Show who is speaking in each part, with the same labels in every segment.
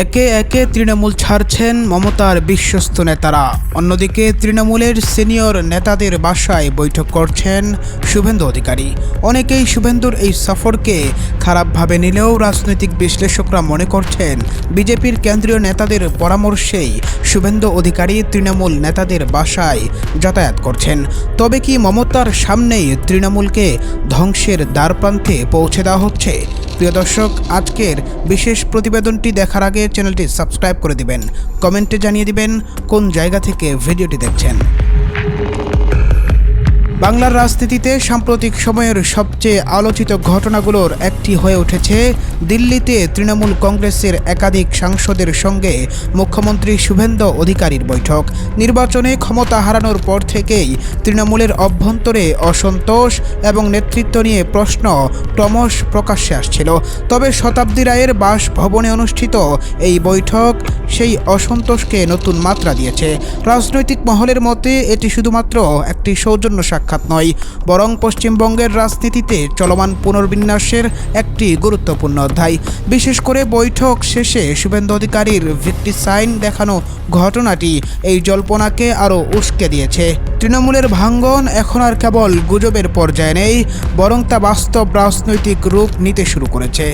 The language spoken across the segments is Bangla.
Speaker 1: একে একে তৃণমূল ছাড়ছেন মমতার বিশ্বস্ত নেতারা। অন্যদিকে তৃণমূলের সিনিয়র নেতাদের বাসায় বৈঠক করছেন শুভেন্দু অধিকারী। অনেকেই শুভেন্দুর এই সফরকে খারাপভাবে নিলেও রাজনৈতিক বিশ্লেষকরা মনে করছেন বিজেপির কেন্দ্রীয় নেতাদের পরামর্শেই শুভেন্দু অধিকারী তৃণমূল নেতাদের বাসায় যাতায়াত করছেন। তবে কি মমতার সামনেই তৃণমূলকে ধ্বংসের দ্বারপ্রান্তে পৌঁছে দেওয়া হচ্ছে? প্রিয় দর্শক, আজকের বিশেষ প্রতিবেদনটি দেখার আগে চ্যানেলটি সাবস্ক্রাইব করে দিবেন, কমেন্টে জানিয়ে দিবেন কোন জায়গা থেকে ভিডিওটি দেখছেন। বাংলার রাজনীতিতে সাম্প্রতিক সময়ের সবচেয়ে আলোচিত ঘটনাগুলোর একটি হয়ে উঠেছে দিল্লিতে তৃণমূল কংগ্রেসের একাধিক সাংসদের সঙ্গে মুখ্যমন্ত্রী শুভেন্দু অধিকারীর বৈঠক। নির্বাচনে ক্ষমতা হারানোর পর থেকেই তৃণমূলের অভ্যন্তরে অসন্তোষ এবং নেতৃত্ব নিয়ে প্রশ্ন ক্রমশ প্রকাশ্যে আসছিল। তবে শতাব্দী রায়ের বাসভবনে অনুষ্ঠিত এই বৈঠক সেই অসন্তোষকে নতুন মাত্রা দিয়েছে। রাজনৈতিক মহলের মতে এটি শুধুমাত্র একটি সৌজন্য সাক্ষাৎ নয়, বরং পশ্চিমবঙ্গের রাজনীতিতে চলমান পুনর্বিন্যাসের একটি গুরুত্বপূর্ণ অধ্যায়। বিশেষ করে বৈঠক শেষে শুভেন্দু অধিকারীর ভিত্তি সাইন দেখানো ঘটনাটি এই জল্পনাকে আরও উস্কে দিয়েছে। তৃণমূলের ভাঙ্গন এখন আর কেবল গুজবের পর্যায়ে নেই, বরং তা বাস্তব রাজনৈতিক রূপ নিতে শুরু করেছে।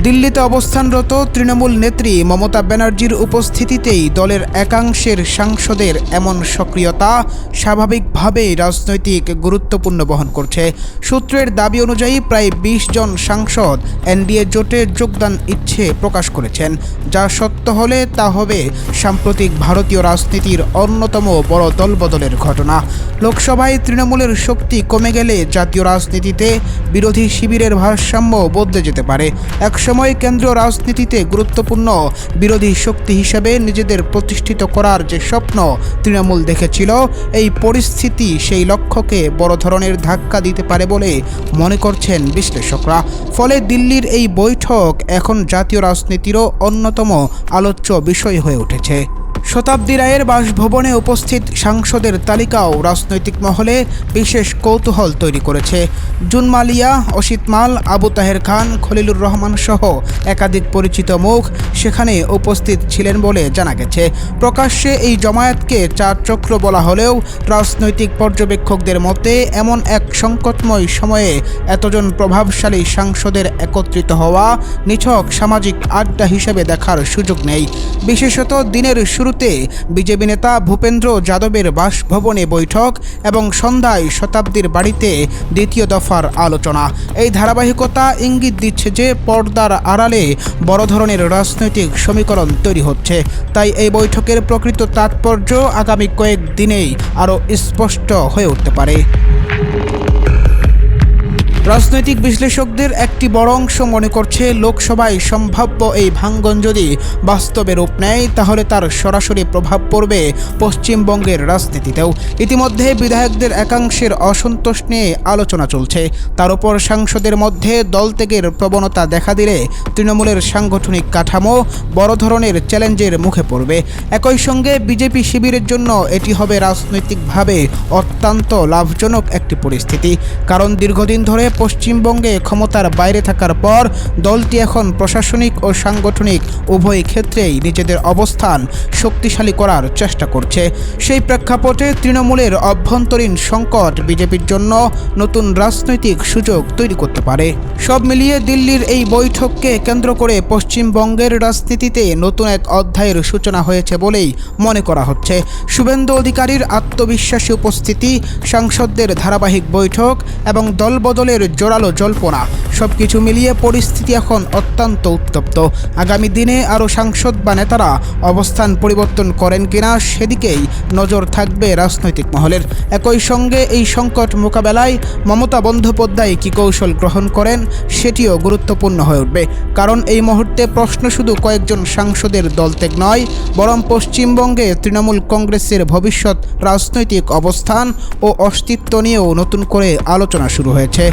Speaker 1: দিল্লিতে অবস্থানরত তৃণমূল নেত্রী মমতা ব্যানার্জির উপস্থিতিতেই দলের একাংশের সাংসদের এমন সক্রিয়তা স্বাভাবিকভাবেই রাজনৈতিক গুরুত্বপূর্ণ বহন করছে। সূত্রের দাবি অনুযায়ী প্রায় ২০ জন সাংসদ এনডিএ জোটে যোগদান ইচ্ছে প্রকাশ করেছেন। যা সত্য হলে তা হবে সাম্প্রতিক ভারতীয় রাজনীতির অন্যতম বড় দলবদলের ঘটনা। লোকসভায় তৃণমূলের শক্তি কমে গেলে জাতীয় রাজনীতিতে বিরোধী শিবিরের ভারসাম্য বদলে যেতে পারে। একসময় কেন্দ্রীয় রাজনীতিতে গুরুত্বপূর্ণ বিরোধী শক্তি হিসেবে নিজেদের প্রতিষ্ঠিত করার যে স্বপ্ন তৃণমূল দেখেছিল, এই পরিস্থিতি সেই লক্ষ্যকে বড় ধরনের ধাক্কা দিতে পারে বলে মনে করছেন বিশ্লেষকরা। ফলে দিল্লির এই বৈঠক এখন জাতীয় রাজনীতিরও অন্যতম আলোচ্য বিষয় হয়ে উঠেছে। শতাব্দী রায়ের বাসভবনে উপস্থিত সাংসদের তালিকাও রাজনৈতিক মহলে বিশেষ কৌতূহল তৈরি করেছে। জুন মালিয়া, অসিত মাল, আবু তাহের খান, খলিলুর রহমান সহ একাধিক পরিচিত মুখ সেখানে উপস্থিত ছিলেন বলে জানা গেছে। প্রকাশ্যে এই জমায়েতকে চার চক্র বলা হলেও রাজনৈতিক পর্যবেক্ষকদের মতে এমন এক সংকটময় সময়ে এতজন প্রভাবশালী সাংসদের একত্রিত হওয়া নিছক সামাজিক আড্ডা হিসেবে দেখার সুযোগ নেই। বিশেষত দিনের শুরুতে বিজেপি নেতা ভূপেন্দ্র যাদবের বাসভবনে বৈঠক এবং সন্ধ্যায় শতাব্দীর বাড়িতে দ্বিতীয় দফার আলোচনা। এই ধারাবাহিকতা ইঙ্গিত দিচ্ছে যে পর্দার আড়ালে বড় ধরনের রাজনৈতিক সমীকরণ তৈরি হচ্ছে। তাই এই বৈঠকের প্রকৃত তাৎপর্য আগামী কয়েক দিনেই আরও স্পষ্ট হয়ে উঠতে পারে। রাজনৈতিক বিশ্লেষকদের একটি বড় অংশ মনে করছে লোকসভায় সম্ভাব্য এই ভাঙ্গন যদি বাস্তবে রূপ নেয় তাহলে তার সরাসরি প্রভাব পড়বে পশ্চিমবঙ্গের রাজনীতিতেও। ইতিমধ্যে বিধায়কদের একাংশের অসন্তোষ নিয়ে আলোচনা চলছে। তার উপর সাংসদের মধ্যে দলত্যাগের প্রবণতা দেখা দিলে তৃণমূলের সাংগঠনিক কাঠামো বড় ধরনের চ্যালেঞ্জের মুখে পড়বে। একই সঙ্গে বিজেপি শিবিরের জন্য এটি হবে রাজনৈতিকভাবে অত্যন্ত লাভজনক একটি পরিস্থিতি। কারণ দীর্ঘদিন ধরে পশ্চিমবঙ্গে ক্ষমতার বাইরে থাকার পর দলটি এখন প্রশাসনিক ও সাংগঠনিক উভয় ক্ষেত্রেই নিজেদের অবস্থান শক্তিশালী করার চেষ্টা করছে। সেই প্রেক্ষাপটে তৃণমূলের অভ্যন্তরীণ সংকট বিজেপির জন্য নতুন রাজনৈতিক সুযোগ তৈরি করতে পারে। সব মিলিয়ে দিল্লির এই বৈঠককে কেন্দ্র করে পশ্চিমবঙ্গের রাজনীতিতে নতুন এক অধ্যায়ের সূচনা হয়েছে বলেই মনে করা হচ্ছে। শুভেন্দু অধিকারীর আত্মবিশ্বাসী উপস্থিতি, সাংসদদের ধারাবাহিক বৈঠক এবং দলবদলের জোরালো জল্পনা সবকিছু মিলিয়ে পরিস্থিতি এখন অত্যন্ত উত্তপ্ত। আগামী দিনে আরও সাংসদ বা নেতারা অবস্থান পরিবর্তন করেন কিনা সেদিকেই নজর থাকবে রাজনৈতিক মহলের। একই সঙ্গে এই সংকট মোকাবেলায় মমতা বন্দ্যোপাধ্যায় কী কৌশল গ্রহণ করেন সেটিও গুরুত্বপূর্ণ হয়ে উঠবে। কারণ এই মুহূর্তে প্রশ্ন শুধু কয়েকজন সাংসদের দলত্যাগ নয়, বরং পশ্চিমবঙ্গে তৃণমূল কংগ্রেসের ভবিষ্যৎ রাজনৈতিক অবস্থান ও অস্তিত্ব নিয়েও নতুন করে আলোচনা শুরু হয়েছে।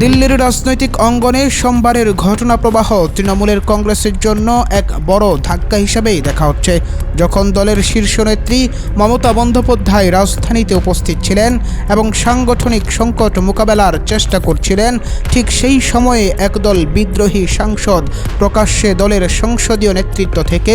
Speaker 1: দিল্লির রাজনৈতিক অঙ্গনে সোমবারের ঘটনা প্রবাহ তৃণমূলের কংগ্রেসের জন্য এক বড় ধাক্কা হিসেবেই দেখা হচ্ছে। যখন দলের শীর্ষ নেত্রী মমতা বন্দ্যোপাধ্যায় রাজধানীতে উপস্থিত ছিলেন এবং সাংগঠনিক সংকট মোকাবেলার চেষ্টা করছিলেন, ঠিক সেই সময়ে একদল বিদ্রোহী সাংসদ প্রকাশ্যে দলের সংসদীয় নেতৃত্ব থেকে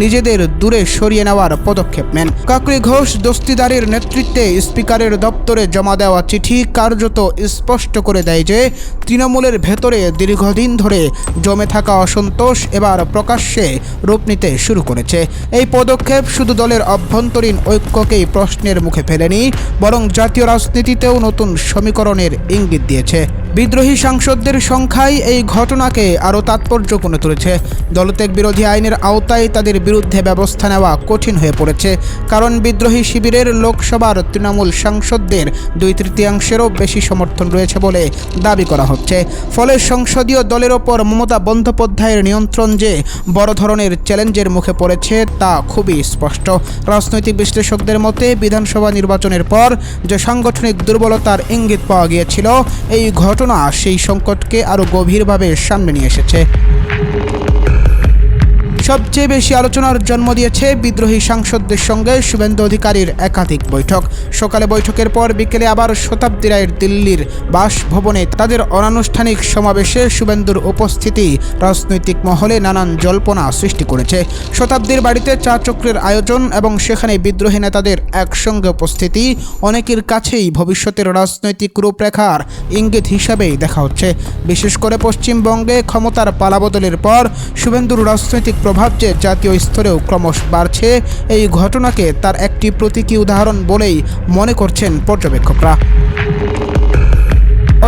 Speaker 1: নিজেদের দূরে সরিয়ে নেওয়ার পদক্ষেপ নেন। কাকলি ঘোষ দস্তিদারের নেতৃত্বে স্পিকারের দপ্তরে জমা দেওয়া চিঠি কার্যত স্পষ্ট করে দেয় যে তৃণমূলের ভেতরে দীর্ঘদিন ধরে জমে থাকা অসন্তোষ এবার প্রকাশ্যে রূপ নিতে শুরু করেছে। এই পদক্ষেপ শুধু দলের অভ্যন্তরীণ ঐক্যকেই প্রশ্নের মুখে ফেলেনি, বরং জাতীয় রাজনীতিতেও নতুন সমীকরণের ইঙ্গিত দিয়েছে। বিদ্রোহী সাংসদদের সংখ্যাই এই ঘটনাকে আরও তাৎপর্যপূর্ণ তুলেছে। দলত্যাগ বিরোধী আইনের আওতায় তাদের বিরুদ্ধে ব্যবস্থা নেওয়া কঠিন হয়ে পড়েছে, কারণ বিদ্রোহী শিবিরের লোকসভার তৃণমূল সাংসদদের 2/3 বেশি সমর্থন রয়েছে বলে দাবি করা হচ্ছে। ফলে সংসদীয় দলের ওপর মমতা বন্দ্যোপাধ্যায়ের নিয়ন্ত্রণ যে বড় ধরনের চ্যালেঞ্জের মুখে পড়েছে তা খুবই স্পষ্ট। রাজনৈতিক বিশ্লেষকদের মতে বিধানসভা নির্বাচনের পর যে সাংগঠনিক দুর্বলতার ইঙ্গিত পাওয়া গিয়েছিল, এই ঘটনা সেই সংকটকে আরও গভীরভাবে সামনে নিয়ে এসেছে। সবচেয়ে বেশি আলোচনার জন্ম দিয়েছে বিদ্রোহী সাংসদদের সঙ্গে শুভেন্দু অধিকারীর একাধিক বৈঠক। সকালে বৈঠকের পর বিকেলে আবার শতাব্দী রায়ের দিল্লির বাসভবনে তাদের অনানুষ্ঠানিক সমাবেশে শুভেন্দুর উপস্থিতি রাজনৈতিক মহলে নানান জল্পনা সৃষ্টি করেছে। শতাব্দীর বাড়িতে চা চক্রের আয়োজন এবং সেখানে বিদ্রোহী নেতাদের একসঙ্গে উপস্থিতি অনেকের কাছেই ভবিষ্যতের রাজনৈতিক রূপরেখার ইঙ্গিত হিসাবেই দেখা হচ্ছে। বিশেষ করে পশ্চিমবঙ্গে ক্ষমতার পালাবদলের পর শুভেন্দুর রাজনৈতিক প্রভাব যে জাতীয় স্তরেও ক্রমশ বাড়ছে, এই ঘটনাকে তার একটি প্রতীকী উদাহরণ বলেই মনে করছেন পর্যবেক্ষকরা।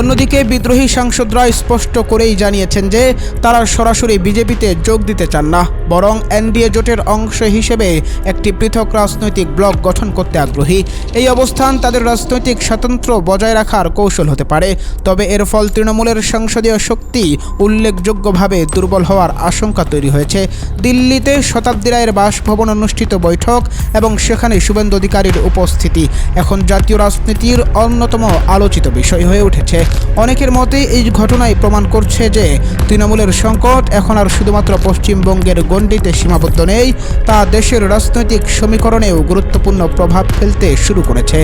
Speaker 1: অন্যদিকে বিদ্রোহী সাংসদরা স্পষ্ট করেই জানিয়েছেন যে তারা সরাসরি বিজেপিতে যোগ দিতে চান না, বরং এনডিএ জোটের অংশ হিসেবে একটি পৃথক রাজনৈতিক ব্লক গঠন করতে আগ্রহী। এই অবস্থান তাদের রাজনৈতিক স্বাতন্ত্র্য বজায় রাখার কৌশল হতে পারে, তবে এর ফল তৃণমূলের সংসদীয় শক্তি উল্লেখযোগ্যভাবে দুর্বল হওয়ার আশঙ্কা তৈরি হয়েছে। দিল্লিতে শতাব্দী রায়ের বাসভবন অনুষ্ঠিত বৈঠক এবং সেখানে শুভেন্দু অধিকারীর উপস্থিতি এখন জাতীয় রাজনীতির অন্যতম আলোচিত বিষয় হয়ে উঠেছে। অনেকের মতে এই ঘটনাই প্রমাণ করছে যে তৃণমূলের সংকট এখন আর শুধুমাত্র পশ্চিমবঙ্গের গণ্ডিতে সীমাবদ্ধ নেই, তা দেশের রাজনৈতিক সমীকরণেও গুরুত্বপূর্ণ প্রভাব ফেলতে শুরু করেছে।